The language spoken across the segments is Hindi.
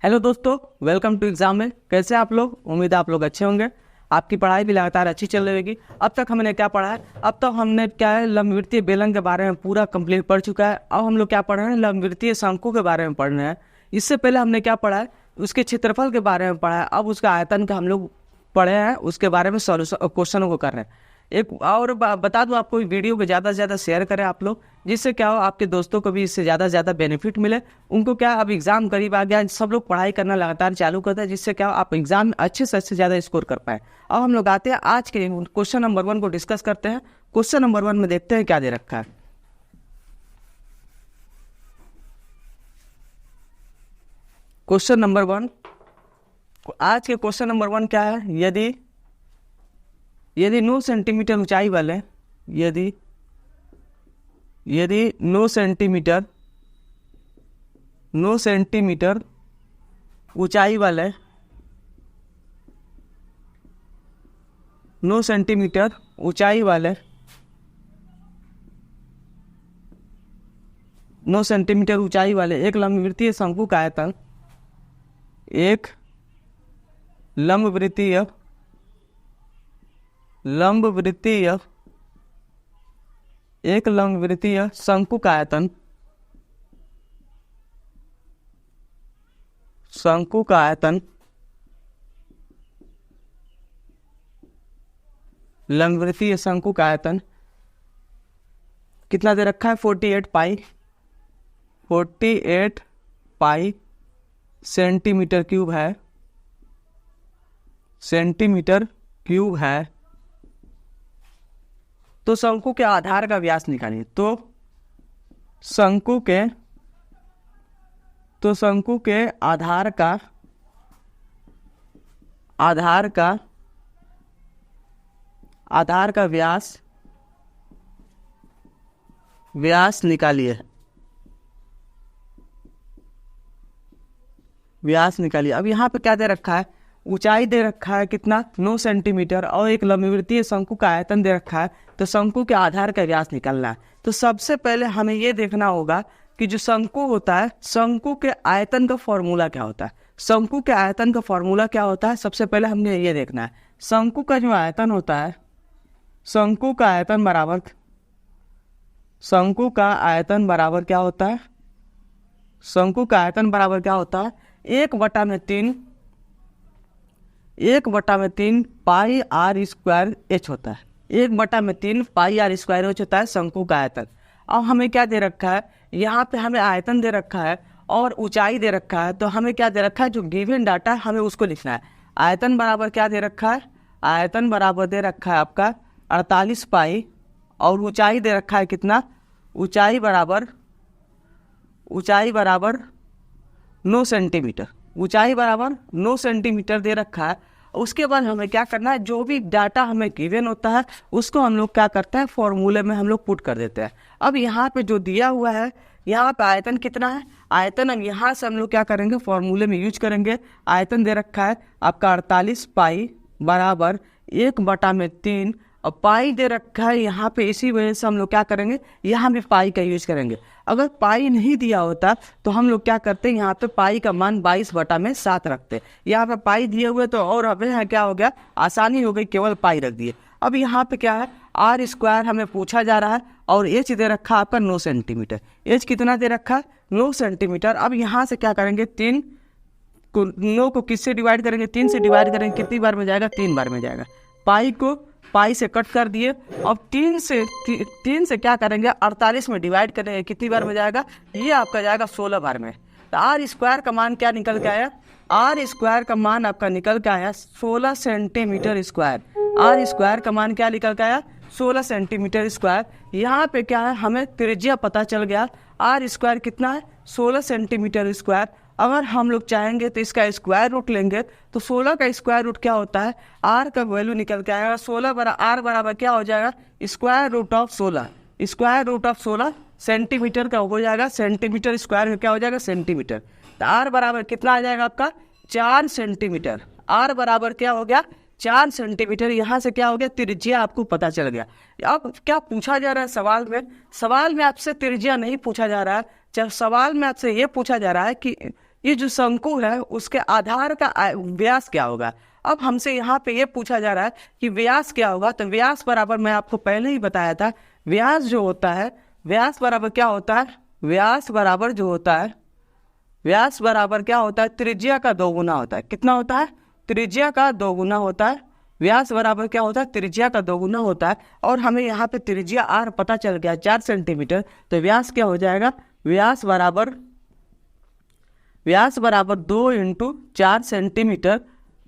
हेलो दोस्तों, वेलकम टू एग्जाम में। कैसे आप लोग? उम्मीद है आप लोग अच्छे होंगे। आपकी पढ़ाई भी लगातार अच्छी चल रही होगी। अब तक हमने क्या पढ़ा है? अब तक हमने क्या है, लंबवृत्तीय बेलन के बारे में पूरा कंप्लीट पढ़ चुका है। अब हम लोग क्या पढ़ रहे हैं? लंबवृत्तीय शंकु के बारे में पढ़ रहे हैं। इससे पहले हमने क्या पढ़ा है? उसके क्षेत्रफल के बारे में पढ़ा है। अब उसका आयतन का हम लोग पढ़े हैं, उसके बारे में सॉल्यूशन क्वेश्चनों को कर रहे हैं। एक और बता दूं आपको, वीडियो को ज़्यादा से ज़्यादा शेयर करें आप लोग, जिससे क्या हो आपके दोस्तों को भी इससे ज़्यादा से ज़्यादा बेनिफिट मिले। उनको क्या, अब एग्जाम करीब आ गया, सब लोग पढ़ाई करना लगातार चालू करते हैं, जिससे क्या हो आप एग्जाम में अच्छे से ज़्यादा स्कोर कर पाए। अब हम लोग आते हैं आज के क्वेश्चन नंबर 1 को डिस्कस करते हैं। क्वेश्चन नंबर 1 में देखते हैं क्या दे रखा है। क्वेश्चन नंबर 1, आज के क्वेश्चन नंबर 1 क्या है? यदि 9 सेंटीमीटर ऊंचाई वाले, यदि 9 सेंटीमीटर ऊंचाई वाले 9 सेंटीमीटर ऊंचाई वाले 9 सेंटीमीटर ऊंचाई वाले एक लंबवृत्तीय शंकु का आयतन, एक लंबवृत्तीय शंकु का आयतन, लंबवृत्तीय शंकु का आयतन कितना दे रखा है? 48 पाई सेंटीमीटर क्यूब है। तो शंकु के आधार का व्यास निकालिए। तो शंकु के आधार का व्यास निकालिए। अब यहाँ पे क्या दे रखा है? ऊंचाई दे रखा है कितना? 9 सेंटीमीटर, और एक लंबवृत्तीय शंकु का आयतन दे रखा है। तो शंकु के आधार का व्यास निकालना है। तो सबसे पहले हमें ये देखना होगा कि जो शंकु होता है, शंकु के आयतन का फॉर्मूला क्या होता है। शंकु के आयतन का फॉर्मूला क्या होता है? सबसे पहले हमने ये देखना है। शंकु का जो आयतन होता है, शंकु का आयतन बराबर क्या होता है? 1/3 पाई आर स्क्वायर एच होता है। 1/3 पाई आर स्क्वायर एच होता है शंकु का आयतन। अब हमें क्या दे रखा है? यहाँ पे हमें आयतन दे रखा है और ऊंचाई दे रखा है। तो हमें क्या दे रखा है? जो गिवन डाटा है हमें उसको लिखना है। आयतन बराबर क्या दे रखा है? आयतन बराबर दे रखा है आपका 48 पाई, और ऊंचाई दे रखा है कितना? ऊंचाई बराबर 9 सेंटीमीटर। ऊंचाई बराबर 9 सेंटीमीटर दे रखा है। उसके बाद हमें क्या करना है? जो भी डाटा हमें गिवन होता है उसको हम लोग क्या करते हैं? फॉर्मूले में हम लोग पुट कर देते हैं। अब यहाँ पे जो दिया हुआ है, यहाँ पे आयतन कितना है? आयतन हम यहाँ से हम लोग क्या करेंगे? फॉर्मूले में यूज करेंगे। आयतन दे रखा है आपका 48 पाई बराबर 1/3, और पाई दे रखा है यहाँ पे। इसी वजह से हम लोग क्या करेंगे? यहाँ पे पाई का यूज करेंगे। अगर पाई नहीं दिया होता तो हम लोग क्या करते हैं? यहाँ पे पाई का मान 22/7 रखते। यहाँ पे पाई दिए हुए तो और अब यहाँ क्या हो गया? आसानी हो गई, केवल पाई रख दिए। अब यहाँ पे क्या है? आर स्क्वायर हमें पूछा जा रहा है, और एच दे रखा है आपका 9 सेंटीमीटर। एच कितना दे रखा है? 9 सेंटीमीटर। अब यहाँ से क्या करेंगे? 9 को किससे डिवाइड करेंगे? 3 से डिवाइड करेंगे। कितनी बार में जाएगा? 3 बार में जाएगा। पाई को पाई से कट कर दिए। अब 3 से क्या करेंगे? 48 में डिवाइड करेंगे। कितनी बार में जाएगा? ये आपका जाएगा 16 बार में। तो आर स्क्वायर का मान क्या निकल के आया? आर स्क्वायर का मान आपका निकल के आया 16 सेंटीमीटर स्क्वायर। आर स्क्वायर का मान क्या निकल के आया? 16 सेंटीमीटर स्क्वायर। यहाँ पे क्या है? हमें त्रिज्या पता चल गया। आर स्क्वायर कितना है? 16 सेंटीमीटर स्क्वायर। अगर हम लोग चाहेंगे तो इसका स्क्वायर रूट लेंगे, तो 16 का स्क्वायर रूट क्या होता है? आर का वैल्यू निकल के आएगा 16 आर बराबर क्या हो जाएगा? स्क्वायर रूट ऑफ 16 सेंटीमीटर का हो जाएगा। सेंटीमीटर स्क्वायर क्या हो जाएगा? सेंटीमीटर। तो आर बराबर कितना आ जाएगा आपका? 4 सेंटीमीटर। आर बराबर क्या हो गया? 4 सेंटीमीटर। यहाँ से क्या हो गया? त्रिज्या आपको पता चल गया। अब क्या पूछा जा रहा है सवाल में? सवाल में आपसे त्रिज्या नहीं पूछा जा रहा है। जब सवाल में आपसे ये पूछा जा रहा है कि ये जो शंकु है उसके आधार का व्यास क्या होगा। अब हमसे यहाँ पे ये पूछा जा रहा है कि व्यास क्या होगा, तो व्यास बराबर मैं आपको पहले ही बताया था, व्यास जो होता है, व्यास बराबर क्या होता है, व्यास बराबर जो होता है, व्यास बराबर क्या होता है, त्रिज्या का 2 गुना होता है। कितना होता है, त्रिज्या का 2 गुना होता है। व्यास बराबर क्या होता है, त्रिज्या का 2 गुना होता है। और हमें यहाँ पे त्रिज्या r पता चल गया 4 सेंटीमीटर, तो व्यास क्या हो जाएगा, व्यास बराबर 2 इंटू 4 सेंटीमीटर,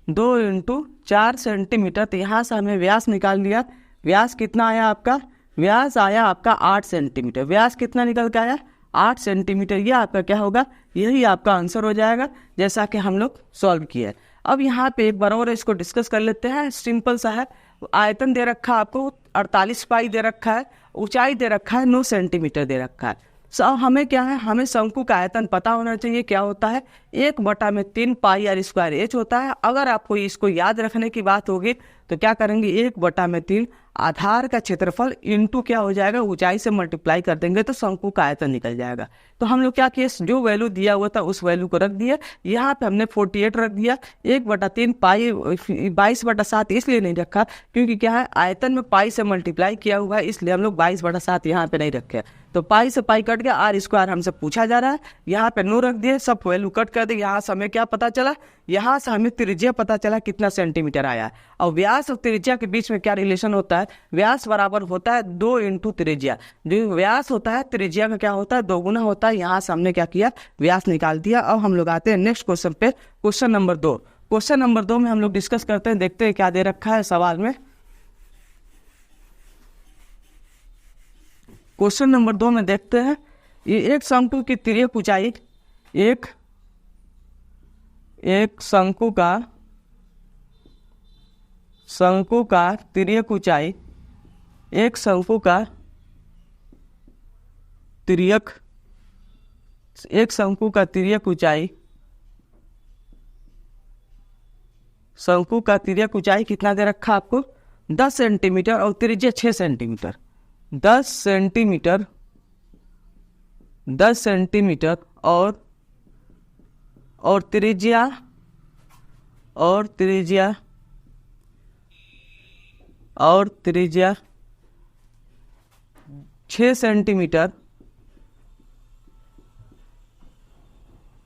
2 इंटू 4 सेंटीमीटर। तो यहाँ से हमें व्यास निकाल लिया। व्यास कितना आया आपका, व्यास आया आपका 8 सेंटीमीटर। व्यास कितना निकल के आया, 8 सेंटीमीटर। ये आपका क्या होगा, यही आपका आंसर हो जाएगा, जैसा कि हम लोग सॉल्व किए। अब यहाँ पे एक बार और इसको डिस्कस कर लेते हैं। सिंपल सा है, आयतन दे रखा है आपको 48 पाई दे रखा है, ऊंचाई दे रखा है 9 सेंटीमीटर दे रखा है। हमें क्या है, हमें शंकु का आयतन पता होना चाहिए। क्या होता है, 1/3 पाई r स्क्वायर h होता है। अगर आपको इसको याद रखने की बात होगी तो क्या करेंगे, 1/3 आधार का क्षेत्रफल इंटू क्या हो जाएगा, ऊंचाई से मल्टीप्लाई कर देंगे तो शंकु का आयतन निकल जाएगा। तो हम लोग क्या किए, जो वैल्यू दिया हुआ था उस वैल्यू को रख दिया। यहाँ पे हमने 48 रख दिया। 1/3 पाई 22/7 इसलिए नहीं रखा क्योंकि क्या है, आयतन में पाई से मल्टीप्लाई किया हुआ है, इसलिए हम लोग 22/7 यहाँ पे नहीं रखे। तो पाई से पाई कट गया, r स्क्वायर हमसे पूछा जा रहा है। यहाँ पे 9 रख दिए, सब वैल्यू कट कर दिए। यहाँ से हमें क्या पता चला, यहाँ से हमें त्रिज्या पता चला कितना सेंटीमीटर आया है। और व्यास और त्रिज्या के बीच में क्या रिलेशन होता है, व्यास बराबर होता है 2 इंटू त्रिज्या। जो व्यास होता है त्रिज्या का क्या होता है, 2 गुना होता है। यहाँ से हमने क्या किया, व्यास निकाल दिया। अब हम लोग आते हैं नेक्स्ट क्वेश्चन पे, क्वेश्चन नंबर 2। क्वेश्चन नंबर 2 में हम लोग डिस्कस करते हैं, देखते हैं क्या दे रखा है सवाल में। क्वेश्चन नंबर 2 में देखते हैं, ये एक शंकु की तिर्यक ऊंचाई, एक शंकु का तिर्यक ऊंचाई, एक शंकु का तिर्यक ऊंचाई, शंकु का तिर्यक ऊंचाई कितना दे रखा आपको, 10 सेंटीमीटर और त्रिज्या 6 सेंटीमीटर। 10 सेंटीमीटर और त्रिज्या 6 सेंटीमीटर,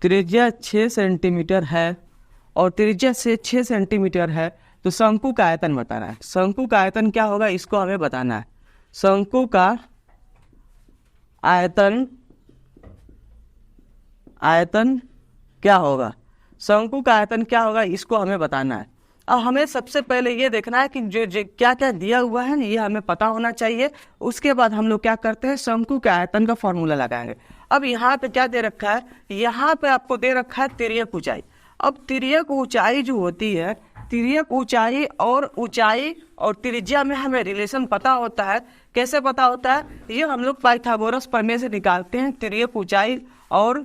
त्रिज्या 6 सेंटीमीटर है और त्रिज्या से 6 सेंटीमीटर है। तो शंकु का आयतन बताना है। शंकु का आयतन क्या होगा, इसको हमें बताना है। शंकु का आयतन क्या होगा, शंकु का आयतन क्या होगा, इसको हमें बताना है। अब हमें सबसे पहले ये देखना है कि जो क्या क्या दिया हुआ है ये हमें पता होना चाहिए। उसके बाद हम लोग क्या करते हैं, शंकु के आयतन का फॉर्मूला लगाएंगे। अब यहाँ पे क्या दे रखा है, यहाँ पे आपको दे रखा है तिर्यक ऊंचाई। अब तिर्यक ऊंचाई जो होती है, तिर्यक ऊंचाई और त्रिज्या में हमें रिलेशन पता होता है। कैसे पता होता है, ये हम लोग पाइथागोरस प्रमेय से निकालते हैं। तिर्यक ऊंचाई और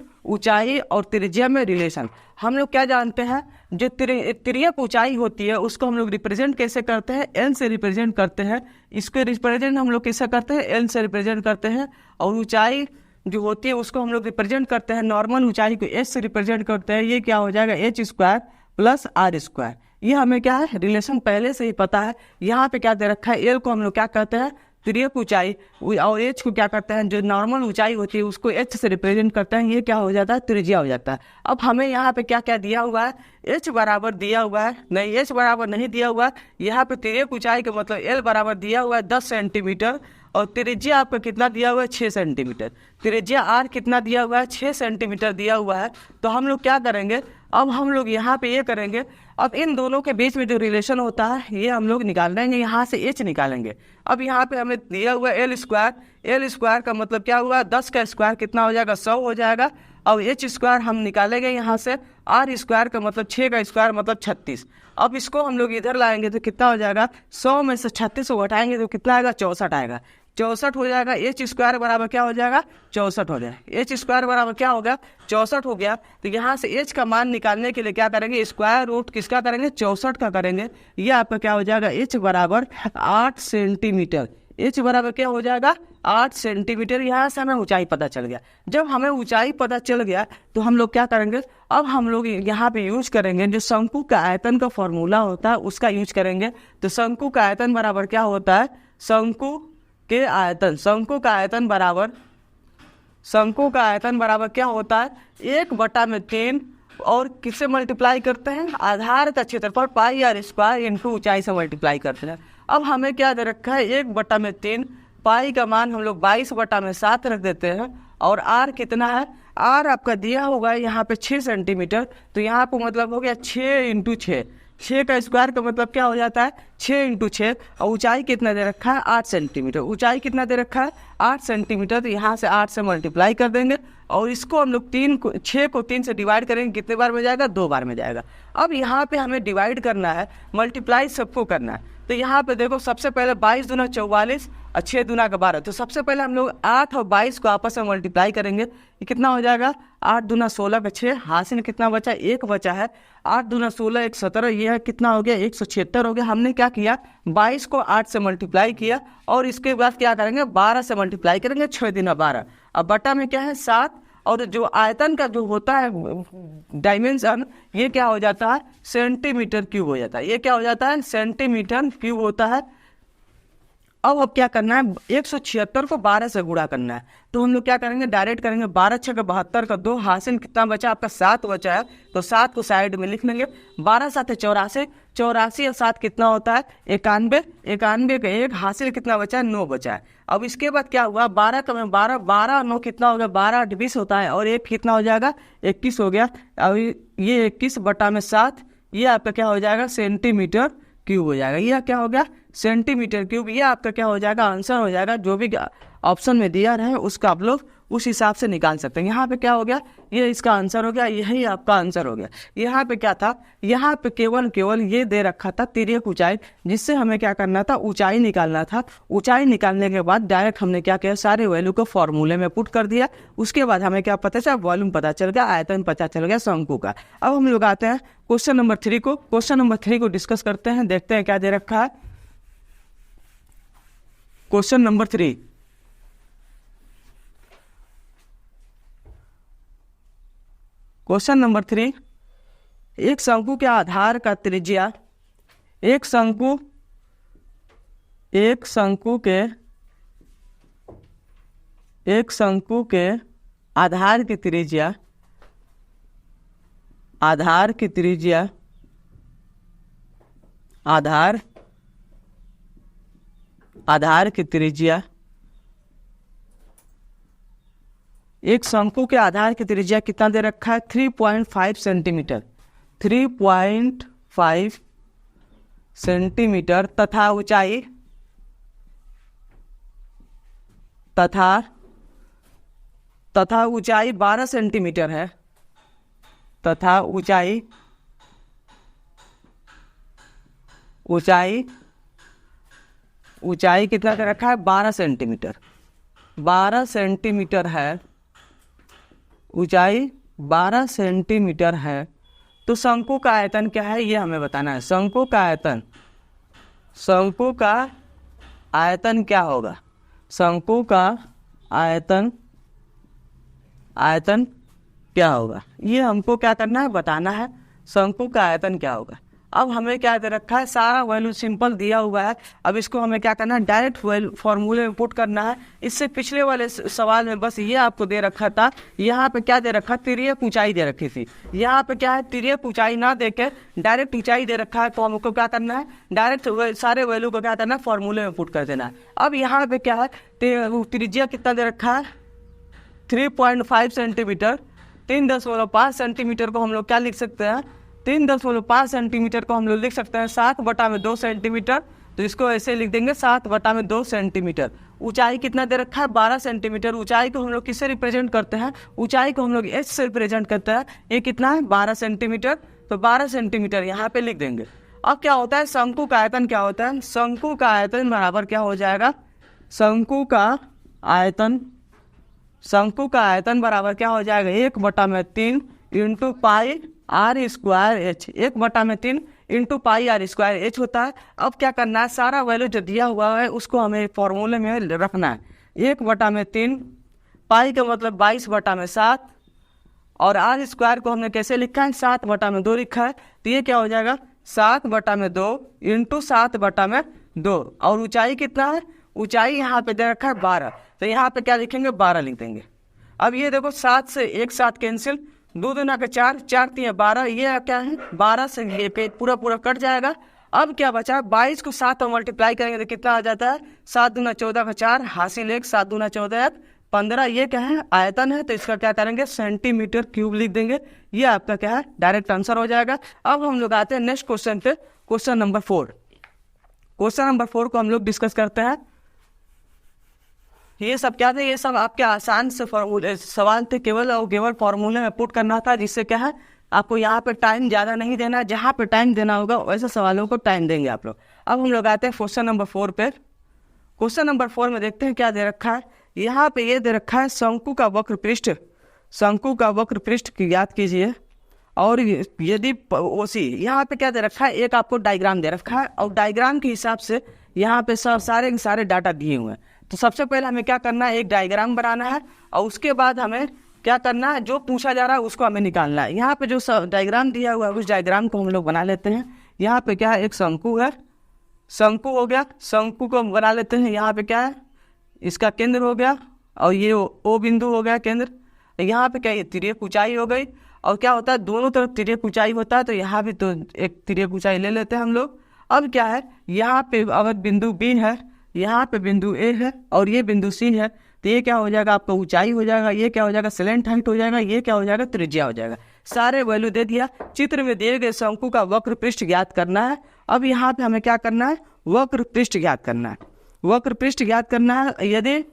त्रिज्या में रिलेशन हम लोग क्या जानते हैं, जो तिर्यक ऊंचाई होती है उसको हम लोग रिप्रेजेंट कैसे करते हैं, एल से रिप्रेजेंट करते हैं। इसको रिप्रेजेंट हम लोग कैसे करते हैं, एल से रिप्रेजेंट करते हैं। और ऊंचाई जो होती है उसको हम लोग रिप्रेजेंट करते हैं, नॉर्मल ऊंचाई को एच से रिप्रेजेंट करते हैं। ये क्या हो जाएगा, h square plus r square. ये हमें क्या है, रिलेशन पहले से ही पता है। यहाँ पे क्या दे रखा है, एल को हम लोग क्या कहते हैं, तिर्यक ऊंचाई, और एच को क्या करते हैं, जो नॉर्मल ऊंचाई होती है उसको एच से रिप्रेजेंट करते हैं। ये क्या हो जाता है, त्रिज्या हो जाता है। अब हमें यहाँ पे क्या क्या दिया हुआ है, एच बराबर दिया हुआ है, नहीं एच बराबर नहीं दिया हुआ है। यहाँ पे तिर्यक ऊंचाई का मतलब एल बराबर दिया हुआ है 10 सेंटीमीटर और त्रिज्या आपका कितना दिया हुआ है, 6 सेंटीमीटर। त्रिज्या आर कितना दिया हुआ है, 6 सेंटीमीटर दिया हुआ है। तो हम लोग क्या करेंगे, अब हम लोग यहाँ पे ये करेंगे, अब इन दोनों के बीच में जो रिलेशन होता है ये हम लोग निकाल लेंगे, यहाँ से एच निकालेंगे। अब यहाँ पे हमें दिया हुआ एल स्क्वायर का मतलब क्या हुआ, 10 का स्क्वायर कितना हो जाएगा, 100 हो जाएगा। और एच स्क्वायर हम निकालेंगे यहाँ से, आर स्क्वायर का मतलब 6 का स्क्वायर मतलब 36। अब इसको हम लोग इधर लाएंगे तो कितना हो जाएगा, 100 में से 36 को घटाएंगे तो कितना आएगा, 64 आएगा। 64 हो जाएगा। एच स्क्वायर बराबर क्या हो जाएगा, 64 हो जाएगा। एच स्क्वायर बराबर क्या हो गया, 64 हो गया। तो यहाँ से एच का मान निकालने के लिए क्या करेंगे, स्क्वायर रूट किसका करेंगे, 64 का करेंगे। ये आपका क्या हो जाएगा, एच बराबर 8 सेंटीमीटर। एच बराबर क्या हो जाएगा, 8 सेंटीमीटर। यहाँ से हमें ऊंचाई पता चल गया। जब हमें ऊंचाई पता चल गया तो हम लोग क्या करेंगे, अब हम लोग यहाँ पे यूज करेंगे जो शंकु का आयतन का फॉर्मूला होता है उसका यूज करेंगे। तो शंकु का आयतन बराबर क्या होता है, शंकु का आयतन बराबर क्या होता है, 1/3 और किससे मल्टीप्लाई करते हैं, आधार का क्षेत्रफल पाई आर स्क्वायर इंटू ऊंचाई से मल्टीप्लाई करते हैं। अब हमें क्या दे रखा है, 1/3, पाई का मान हम लोग 22/7 रख देते हैं, और आर कितना है, आर आपका दिया होगा यहाँ पे 6 सेंटीमीटर। तो यहाँ पे मतलब हो गया 6 × 6, 6 का स्क्वायर का मतलब क्या हो जाता है 6 × 6, और ऊंचाई कितना दे रखा है 8 सेंटीमीटर। ऊंचाई कितना दे रखा है 8 सेंटीमीटर। तो यहाँ से 8 से मल्टीप्लाई कर देंगे, और इसको हम लोग 6 को 3 से डिवाइड करेंगे, कितने बार में जाएगा, 2 बार में जाएगा। अब यहाँ पे हमें डिवाइड करना है, मल्टीप्लाई सबको करना है। तो यहाँ पे देखो सबसे पहले 22 दूना 44 और 6 दूना का 12। तो सबसे पहले हम लोग 8 और 22 को आपस में मल्टीप्लाई करेंगे, ये कितना हो जाएगा 8 दूना 16 का 6, हाथ में कितना बचा, 1 बचा है। 8 दूना 16 117, ये कितना हो गया 176 हो गया। हमने क्या किया 22 को 8 से मल्टीप्लाई किया, और इसके बाद क्या करेंगे 12 से मल्टीप्लाई करेंगे, 6 दूना 12। अब बटा में क्या है 7, और जो आयतन का जो होता है डायमेंशन, ये क्या हो जाता है सेंटीमीटर क्यूब हो जाता है। ये क्या हो जाता है सेंटीमीटर क्यूब होता है। अब क्या करना है, 176 को 12 से गुणा करना है। तो हम लोग क्या करेंगे, डायरेक्ट करेंगे, 12 × 6 = 72 का 2, हासिल कितना बचा आपका 7 बचा है। तो 7 को साइड में लिख लेंगे, 12 × 7 = 84, 84 और 7 कितना होता है 91, 91 का 1, हासिल कितना बचा है 9 बचा है। अब इसके बाद क्या हुआ, 12 का में 12, 12 और 9 कितना हो गया 12 × 20 होता है, और 1 कितना हो जाएगा 21 हो गया। अब ये 21/7 ये आपका क्या हो जाएगा सेंटीमीटर क्यूब हो जाएगा। ये क्या हो गया सेंटीमीटर क्यूब। ये आपका क्या हो जाएगा आंसर हो जाएगा। जो भी ऑप्शन में दिया रहे उसका आप लोग उस हिसाब से निकाल सकते हैं। यहाँ पे क्या हो गया, ये इसका आंसर हो गया, यही आपका आंसर हो गया। यहाँ पे क्या था, यहाँ पे केवल ये दे रखा था तिर्यक ऊंचाई, जिससे हमें क्या करना था ऊंचाई निकालना था। ऊंचाई निकालने के बाद डायरेक्ट हमने क्या किया, सारे वैल्यू को फॉर्मूले में पुट कर दिया। उसके बाद हमें क्या पता चला, वॉल्यूम पता चल गया, आयतन पता चल गया शंकु का। अब हम लोग आते हैं क्वेश्चन नंबर 3 को। क्वेश्चन नंबर 3 को डिस्कस करते हैं, देखते हैं क्या दे रखा है। क्वेश्चन नंबर 3, क्वेश्चन नंबर 3, एक शंकु के आधार का त्रिज्या, एक शंकु के आधार की त्रिज्या, एक शंकु के आधार की त्रिज्या कितना दे रखा है 3.5 सेंटीमीटर, 3.5 सेंटीमीटर तथा ऊंचाई तथा ऊंचाई 12 सेंटीमीटर है, तथा ऊंचाई कितना दे रखा है 12 सेंटीमीटर, 12 सेंटीमीटर है, ऊंचाई 12 सेंटीमीटर है। तो शंकु का आयतन क्या है ये हमें बताना है। शंकु का आयतन क्या होगा, शंकु का आयतन क्या होगा, ये हमको क्या करना है बताना है। शंकु का आयतन क्या होगा। अब हमें क्या दे रखा है, सारा वैल्यू सिंपल दिया हुआ है। अब इसको हमें क्या करना है, डायरेक्ट फॉर्मूले में पुट करना है। इससे पिछले वाले सवाल में बस ये आपको दे रखा था, यहाँ पे क्या दे रखा, तिर्यक ऊंचाई दे रखी थी। यहाँ पे क्या है, तिर्यक ऊंचाई ना देके डायरेक्ट ऊंचाई दे रखा है। तो हमको क्या करना है, डायरेक्ट सारे वैल्यू को क्या करना है, फॉर्मूले में पुट कर देना है। अब यहाँ पे क्या है, त्रिज्या कितना दे रखा है 3.5 सेंटीमीटर, 3.5 सेंटीमीटर को हम लोग क्या लिख सकते हैं, 3.5 सेंटीमीटर को हम लोग लिख सकते हैं 7/2 सेंटीमीटर। तो इसको ऐसे लिख देंगे 7/2 सेंटीमीटर। ऊंचाई कितना दे रखा है 12 सेंटीमीटर। ऊंचाई को हम लोग किससे रिप्रेजेंट करते हैं, ऊंचाई को हम लोग एच से रिप्रेजेंट करते हैं। ये कितना है 12 सेंटीमीटर, तो 12 सेंटीमीटर यहाँ पे लिख देंगे। अब क्या होता है, शंकु का आयतन क्या होता है, शंकु का आयतन बराबर क्या हो जाएगा, शंकु का आयतन बराबर क्या हो जाएगा 1/3 into pi r square h, 1/3 into pi r square h होता है। अब क्या करना है, सारा वैल्यू जो दिया हुआ है उसको हमें फॉर्मूले में रखना है। 1/3, पाई का मतलब 22/7, और आर स्क्वायर को हमने कैसे लिखा है, 7/2 लिखा है। तो ये क्या हो जाएगा 7/2 इंटू 7/2, और ऊंचाई कितना है, ऊंचाई यहाँ पे दे रखा है 12, तो यहाँ पे क्या लिखेंगे 12 लिख देंगे। अब ये देखो 7 से 1 7 कैंसिल, 2 दूना का 4, 4 3 12, ये क्या है 12 से ये पे पूरा कट जाएगा। अब क्या बचा, 22 को 7 और मल्टीप्लाई करेंगे तो कितना आ जाता है, 7 दूना 14 का 4, हासिल 1, 7 दूना 14 15, ये क्या है आयतन है, तो इसका क्या करेंगे सेंटीमीटर क्यूब लिख देंगे। ये आपका क्या है डायरेक्ट आंसर हो जाएगा। अब हम लोग आते हैं नेक्स्ट क्वेश्चन पे, क्वेश्चन नंबर 4। क्वेश्चन नंबर 4 को हम लोग डिस्कस करते हैं। ये सब क्या थे, ये सब आपके आसान से फॉर्मूले सवाल थे, केवल और केवल फॉर्मूले में पुट करना था, जिससे क्या है आपको यहाँ पे टाइम ज़्यादा नहीं देना, जहाँ पे टाइम देना होगा वैसे सवालों को टाइम देंगे आप लोग। अब हम लोग आते हैं क्वेश्चन नंबर 4 पे। क्वेश्चन नंबर 4 में देखते हैं क्या दे रखा है। यहाँ पे ये दे रखा है शंकु का वक्र पृष्ठ, शंकु का वक्र पृष्ठ की याद कीजिए, और यदि ओसी, यहाँ पे क्या दे रखा है, एक आपको डायग्राम दे रखा है, और डायग्राम के हिसाब से यहाँ पे सारे के सारे डाटा दिए हुए हैं। तो सबसे पहले हमें क्या करना है, एक डायग्राम बनाना है, और उसके बाद हमें क्या करना है, जो पूछा जा रहा है उसको हमें निकालना है। यहाँ पे जो डायग्राम दिया हुआ है उस डायग्राम को हम लोग बना लेते हैं। यहाँ पे क्या है, एक शंकु है, शंकु हो गया, शंकु को हम बना लेते हैं। यहाँ पे क्या है, इसका केंद्र हो गया, और ये ओ बिंदु हो गया केंद्र। यहाँ पे क्या, ये तिर्यक ऊंचाई हो गई, और क्या होता है दोनों तरफ तिर्यक ऊंचाई होता है, तो यहाँ भी तो एक तिर्यक ऊंचाई ले लेते हैं हम लोग। अब क्या है, यहाँ पे अगर बिंदु बी है, यहाँ पे बिंदु ए है, और ये बिंदु सी है, तो ये क्या हो जाएगा आपका ऊंचाई हो जाएगा, ये क्या हो जाएगा स्लैंट हाइट हो जाएगा, ये क्या हो जाएगा त्रिज्या हो जाएगा। सारे वैल्यू दे दिया। चित्र में दिए गए शंकु का वक्र पृष्ठ ज्ञात करना है। अब यहाँ पे हमें क्या करना है, वक्र पृष्ठ ज्ञात करना है। वक्र पृष्ठ ज्ञात करना है। यदि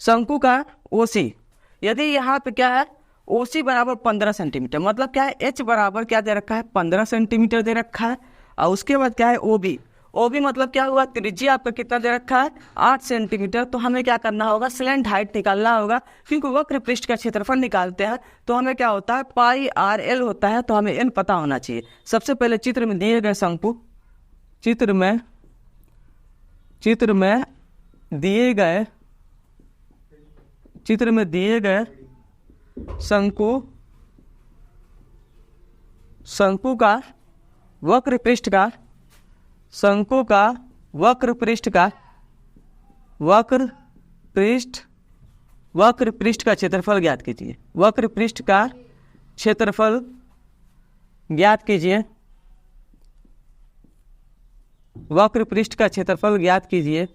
शंकु का ओसी, यदि यहाँ पे क्या है ओसी बराबर 15 सेंटीमीटर, मतलब क्या है एच बराबर क्या दे रखा है 15 सेंटीमीटर दे रखा है, और उसके बाद क्या है ओबी, ओबी मतलब क्या हुआ त्रिज्या आपका कितना दे रखा है 8 सेंटीमीटर। तो हमें क्या करना होगा, स्लैंट हाइट निकालना होगा, क्योंकि वक्र पृष्ठ का क्षेत्रफल निकालते हैं तो हमें क्या होता है पाई आर एल होता है, तो हमें एन पता होना चाहिए। सबसे पहले चित्र में दिए गए शंकु, चित्र में दिए गए शंकु का वक्र पृष्ठ का, शंकु का वक्र पृष्ठ का क्षेत्रफल ज्ञात कीजिए। वक्र पृष्ठ का क्षेत्रफल ज्ञात कीजिए। वक्र पृष्ठ का क्षेत्रफल ज्ञात कीजिए।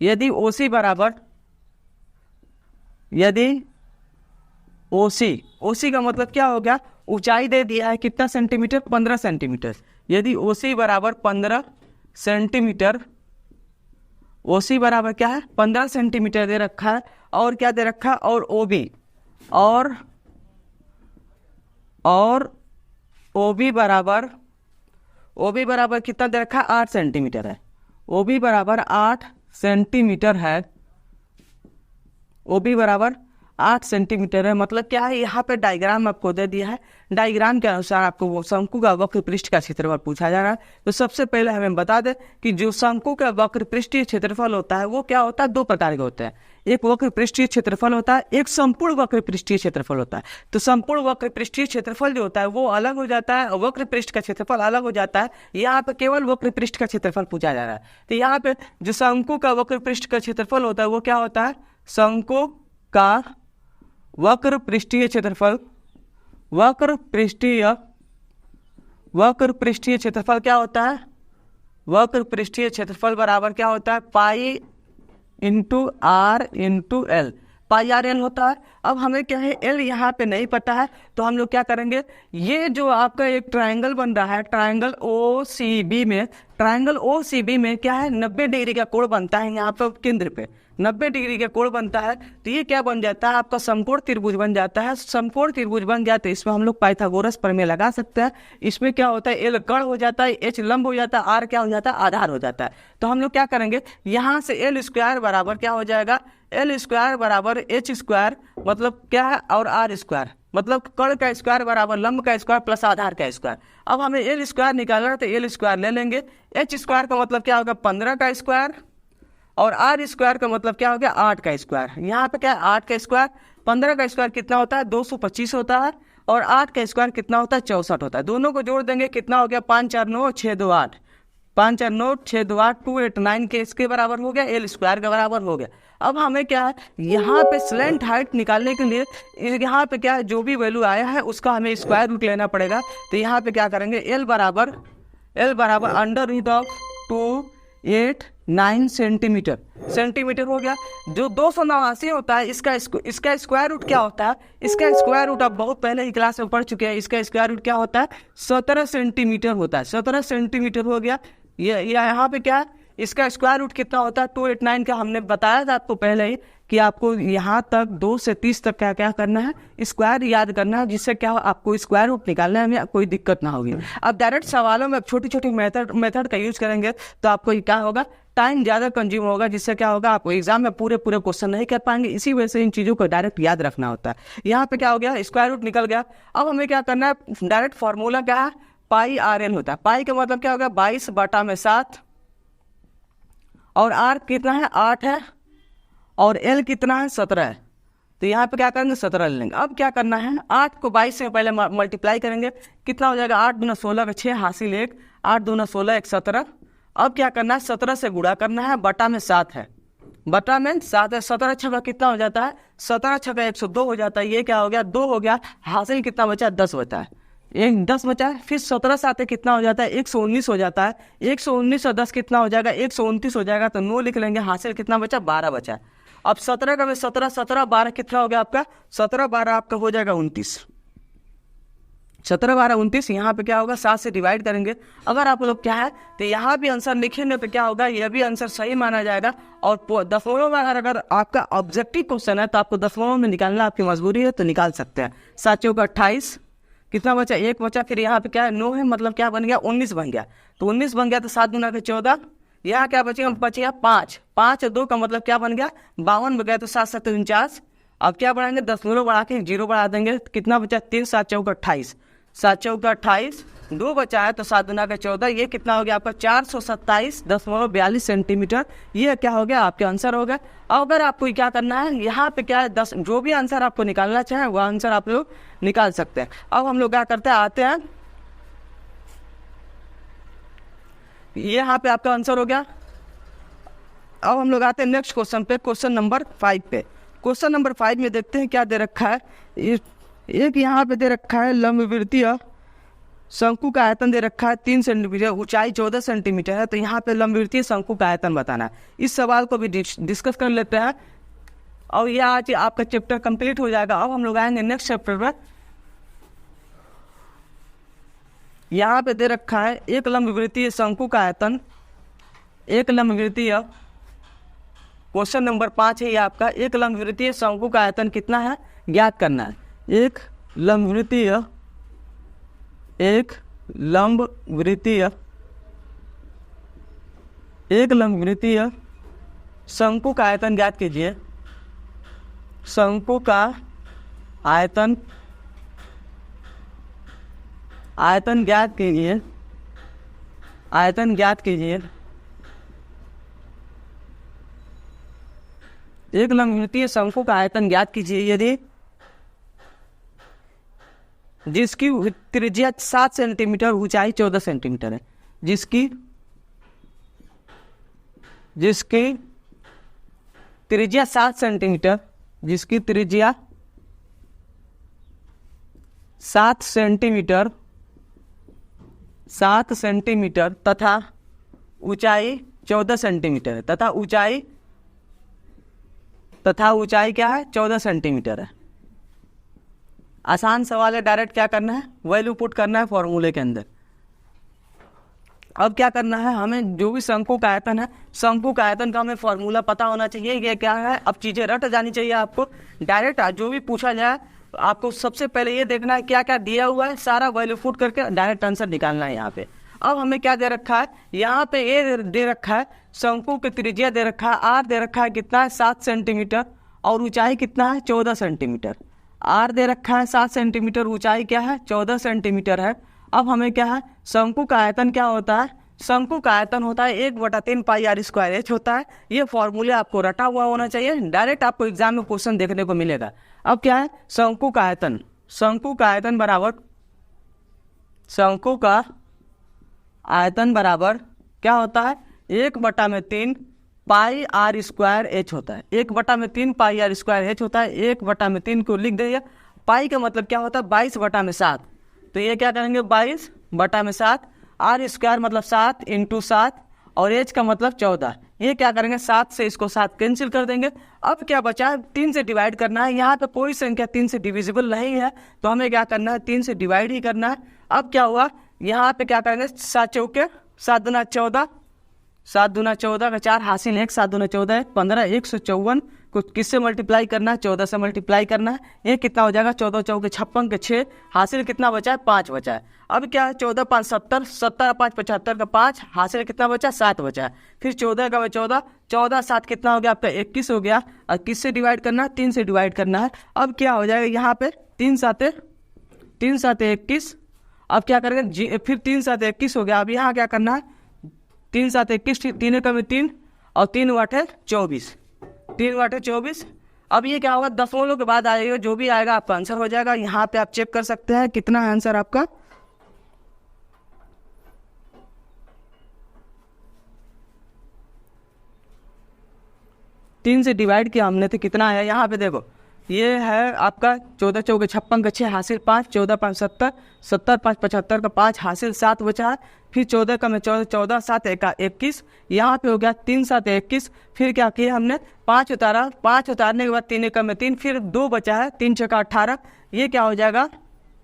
यदि ओसी बराबर, यदि ओसी का मतलब क्या हो गया, ऊंचाई दे दिया है कितना सेंटीमीटर 15 सेंटीमीटर। यदि ओसी बराबर 15 सेंटीमीटर, ओसी बराबर क्या है 15 सेंटीमीटर दे रखा है, और क्या दे रखा है, और ओबी, और ओबी बराबर कितना दे रखा है 8 सेंटीमीटर है। ओबी बराबर 8 सेंटीमीटर है, ओबी बराबर 8 सेंटीमीटर है। मतलब क्या है, यहाँ पे डायग्राम आपको दे दिया है, डायग्राम के अनुसार आपको वो शंकु का वक्र पृष्ठ का क्षेत्रफल पूछा जा रहा है। तो सबसे पहले हमें बता दें कि जो शंकु का वक्र पृष्ठीय क्षेत्रफल होता है वो क्या होता है, दो प्रकार के होते हैं। एक वक्र पृष्ठीय क्षेत्रफल होता है, एक संपूर्ण वक्र पृष्ठीय क्षेत्रफल होता है। तो संपूर्ण वक्र पृष्ठीय क्षेत्रफल जो होता है वो अलग हो जाता है, और वक्र पृष्ठ का क्षेत्रफल अलग हो जाता है। यहाँ पे केवल वक्र पृष्ठ का क्षेत्रफल पूछा जा रहा है। तो यहाँ पे जो शंकु का वक्र पृष्ठ का क्षेत्रफल होता है वो क्या होता है, शंकु का वक्र पृष्ठीय क्षेत्रफल, वक्र पृष्ठीय क्षेत्रफल क्या होता है, वक्र पृष्ठीय क्षेत्रफल बराबर क्या होता है pi into r into l, pi r l होता है। अब हमें क्या है एल यहाँ पे नहीं पता है, तो हम लोग क्या करेंगे, ये जो आपका एक ट्रायंगल बन रहा है ट्रायंगल ओ सी बी में, ट्रायंगल ओ सी बी में क्या है 90 डिग्री का कोण बनता है, यहाँ पर केंद्र पे 90 डिग्री का कोण बनता है। तो ये क्या बन जाता है आपका समकोण त्रिभुज बन जाता है। समकोण त्रिभुज बन गया तो इसमें हम लोग पाइथागोरस प्रमेय लगा सकते हैं। इसमें क्या होता है एल कर्ण हो जाता है, एच लंब हो जाता है, आर क्या हो जाता है आधार हो जाता है। तो हम लोग क्या करेंगे, यहाँ से एल स्क्वायर बराबर क्या हो जाएगा, एल स्क्वायर बराबर एच स्क्वायर मतलब क्या है और आर स्क्वायर, मतलब कर्ण का स्क्वायर बराबर लंब का स्क्वायर प्लस आधार का स्क्वायर। अब हमें एल स्क्वायर निकालना है तो एल स्क्वायर ले लेंगे। एच स्क्वायर का मतलब क्या होगा 15 का स्क्वायर, और आर स्क्वायर का मतलब क्या हो गया 8 का स्क्वायर। यहाँ पे क्या है 8 का स्क्वायर, 15 का स्क्वायर कितना होता है 225 होता है, और 8 का स्क्वायर कितना होता है 64 होता है। दोनों को जोड़ देंगे कितना हो गया 5 4 9 6 2 8, 5 4 9 6 2 8 289 के इसके बराबर हो गया, एल स्क्वायर के बराबर हो गया। अब हमें क्या है यहाँ पे स्लैंट हाइट निकालने के लिए यहाँ पे क्या है जो भी वैल्यू आया है उसका हमें स्क्वायर रूट लेना पड़ेगा। तो यहाँ पे क्या करेंगे एल बराबर अंडर रूट ऑफ 289 सेंटीमीटर हो गया। जो 289 होता है इसका स्क्वायर रूट क्या होता है, इसका स्क्वायर रूट आप बहुत पहले ही क्लास में पढ़ चुके हैं। इसका स्क्वायर रूट क्या होता है 17 सेंटीमीटर होता है, 17 सेंटीमीटर हो गया। ये यहाँ पे क्या है इसका स्क्वायर रूट कितना होता है 289 का हमने बताया था आपको पहले ही कि आपको यहाँ तक 2 से 30 तक क्या करना है स्क्वायर याद करना है, जिससे क्या हो आपको स्क्वायर रूट निकालने में कोई दिक्कत ना होगी। अब डायरेक्ट सवालों में छोटी छोटी मेथड का यूज करेंगे तो आपको क्या होगा टाइम ज़्यादा कंज्यूम होगा, जिससे क्या होगा आपको एग्जाम में पूरे क्वेश्चन नहीं कर पाएंगे। इसी वजह से इन चीज़ों को डायरेक्ट याद रखना होता है। यहाँ पे क्या हो गया स्क्वायर रूट निकल गया। अब हमें क्या करना है डायरेक्ट फॉर्मूला क्या है पाई आर एल होता है। पाई का मतलब क्या होगा 22/7, और आर कितना है 8 है, और एल कितना है 17 है। तो यहाँ पे क्या करेंगे 17 ले लेंगे। अब क्या करना है 8 को 22 से पहले मल्टीप्लाई करेंगे, कितना हो जाएगा 8 दूना 16 का 6 हासिल 1, 8 दूना 16 1 17। अब क्या करना है 17 से गुणा करना है, बटा में 7 है, बटा में 7 है। 17 छक्का कितना हो जाता है 17 छक्का 102 हो जाता है। ये क्या हो गया 2 हो गया, हासिल कितना बचा 10 बचा है, 10 बचा है। फिर 17 साथ कितना हो जाता है 119 हो जाता है। 119 और 10 कितना हो जाएगा 129 हो जाएगा, तो 9 लिख लेंगे। हासिल कितना बचा 12 बचा है। अब 17 का 17 17 12 कितना हो गया आपका 17 12 आपका हो जाएगा 29, 17 12 29। यहाँ पे क्या होगा 7 से डिवाइड करेंगे। अगर आप लोग क्या है तो यहाँ भी आंसर लिखेंगे तो क्या होगा यह भी आंसर सही माना जाएगा। और दशमलव में अगर आपका ऑब्जेक्टिव क्वेश्चन है तो आपको दशमलव में निकालना आपकी मजबूरी है तो निकाल सकते हैं। 7 चौका 28 कितना बचा 1 बचा। फिर यहाँ पे क्या है 9 है, मतलब क्या बन गया 19 बन गया। तो 19 बन गया तो 7 गुना के 14, यहाँ क्या बचेगा 5 5 2 का मतलब क्या बन गया 52 बन गया। तो 7 7 49। अब क्या बढ़ाएंगे दशमलव बढ़ा के 0 बढ़ा देंगे, कितना बचा 3 7 चौका 28, 7 चौका 28, 2 बचा है तो 7 गुना के 14, ये कितना हो गया आपका 427.42 सेंटीमीटर। ये क्या हो गया आपके आंसर हो गया। अब अगर आपको क्या करना है यहाँ पे क्या है 10 जो भी आंसर आपको निकालना चाहे वह आंसर आप लोग निकाल सकते हैं। अब हम लोग क्या करते हैं आते हैं, ये यहाँ पे आपका आंसर हो गया। अब हम लोग आते हैं नेक्स्ट क्वेश्चन पे, क्वेश्चन नंबर 5 पे। क्वेश्चन नंबर 5 में देखते हैं क्या दे रखा है। एक यहाँ पे दे रखा है लंबवृत्तीय शंकु का आयतन दे रखा है 3 सेंटीमीटर, ऊंचाई 14 सेंटीमीटर है। तो यहाँ पे लंबवृत्तीय शंकु का आयतन बताना है। इस सवाल को भी डिस्कस कर लेते हैं और ये आज आपका चैप्टर कंप्लीट हो जाएगा। अब हम लोग आएंगे नेक्स्ट चैप्टर पर। यहाँ पे दे रखा है एक लंबवृत्तीय शंकु का आयतन, एक लंबवृत्तीय क्वेश्चन नंबर 5 है ये आपका। एक लंबवृत्तीय शंकु का आयतन कितना है ज्ञात करना है। एक लंबवृत्तीय शंकु का आयतन ज्ञात कीजिए। शंकु का आयतन ज्ञात कीजिए, आयतन ज्ञात कीजिए। एक लंबवृत्तीय शंकु का आयतन ज्ञात कीजिए यदि जिसकी त्रिज्या 7 सेंटीमीटर ऊंचाई 14 सेंटीमीटर है, जिसकी त्रिज्या 7 सेंटीमीटर, जिसकी त्रिज्या 7 सेंटीमीटर तथा ऊंचाई 14 सेंटीमीटर है, तथा ऊंचाई क्या है 14 सेंटीमीटर है। आसान सवाल है, डायरेक्ट क्या करना है वैल्यू पुट करना है फॉर्मूले के अंदर। अब क्या करना है हमें जो भी शंकु का आयतन है, शंकु का आयतन का हमें फॉर्मूला पता होना चाहिए। ये क्या है अब चीज़ें रट जानी चाहिए आपको। डायरेक्ट जो भी पूछा जाए आपको सबसे पहले ये देखना है क्या क्या दिया हुआ है, सारा वैल्यू पुट करके डायरेक्ट आंसर निकालना है यहाँ पे। अब हमें क्या दे रखा है यहाँ पे ये दे रखा है शंकु की त्रिज्या दे रखा है, आर दे रखा है कितना है 7 सेंटीमीटर और ऊंचाई कितना है 14 सेंटीमीटर। आर दे रखा है 7 सेंटीमीटर, ऊंचाई क्या है 14 सेंटीमीटर है। अब हमें क्या है, शंकु का आयतन क्या होता है, शंकु का आयतन होता है 1/3 पाई आर स्क्वायर एच होता है। ये फॉर्मूले आपको रटा हुआ होना चाहिए, डायरेक्ट आपको एग्जाम में क्वेश्चन देखने को मिलेगा। अब क्या है, शंकु का आयतन, शंकु का आयतन बराबर, शंकु का आयतन बराबर क्या होता है 1/3 पाई आर स्क्वायर एच होता है। 1/3 पाई आर स्क्वायर एच होता है। 1/3 को लिख देंगे, पाई का मतलब क्या होता है 22/7। तो ये क्या करेंगे 22/7, आर स्क्वायर मतलब 7 × 7 और एच का मतलब 14। ये क्या करेंगे 7 से इसको 7 कैंसिल कर देंगे। अब क्या बचा है 3 से डिवाइड करना है। यहाँ पे कोई संख्या 3 से डिविजिबल नहीं है, तो हमें क्या करना है 3 से डिवाइड ही करना है। अब क्या हुआ, यहाँ पे क्या करेंगे 7 चौके 7 दूना 14, 7 दूना 14 का 4 हासिल 1, 7 दूना 14 15, 154 को किससे मल्टीप्लाई करना है 14 से मल्टीप्लाई करना है। ये कितना हो जाएगा 14 चौके 56 के 6, हासिल कितना बचा है 5 बचा है। अब क्या है 14 5 70, 70 5 75 का 5, हासिल कितना बचा 7 बचा है। फिर 14 का 14, 14 7 कितना हो गया आपका 21 हो गया। और किससे डिवाइड करना है 3 से डिवाइड करना है। अब क्या हो जाएगा यहाँ पे 3 7 21। अब क्या करेंगे फिर 3 7 21 हो गया। अब यहाँ क्या करना है 3 7 21, 3 का 3 और 3 8 है 24, 3 8 है 24। अब ये क्या होगा दशमलव के बाद आएगा, जो भी आएगा आपका आंसर हो जाएगा। यहाँ पे आप चेक कर सकते हैं कितना है आंसर आपका। तीन से डिवाइड किया हमने तो कितना है, यहाँ पे देखो ये है आपका 14 चौके 56 का 6 हासिल 5, 14 5 70, 70 5 75 का 5 हासिल 7 बचा है। फिर 14 का 14, 14 7 21, यहाँ पे हो गया 3 7 21। फिर क्या किया हमने 5 उतारा, 5 उतारने के बाद 3 का 3, फिर 2 बचा है 3 6 18। ये क्या हो जाएगा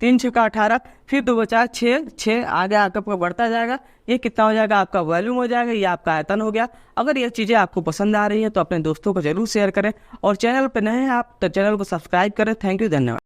3 6 18, फिर 2 बचा है 6 6, आगे आपका बढ़ता जाएगा। ये कितना हो जाएगा आपका वॉल्यूम हो जाएगा, ये आपका आयतन हो गया। अगर ये चीज़ें आपको पसंद आ रही है तो अपने दोस्तों को जरूर शेयर करें, और चैनल पर नए हैं आप तो चैनल को सब्सक्राइब करें। थैंक यू, धन्यवाद।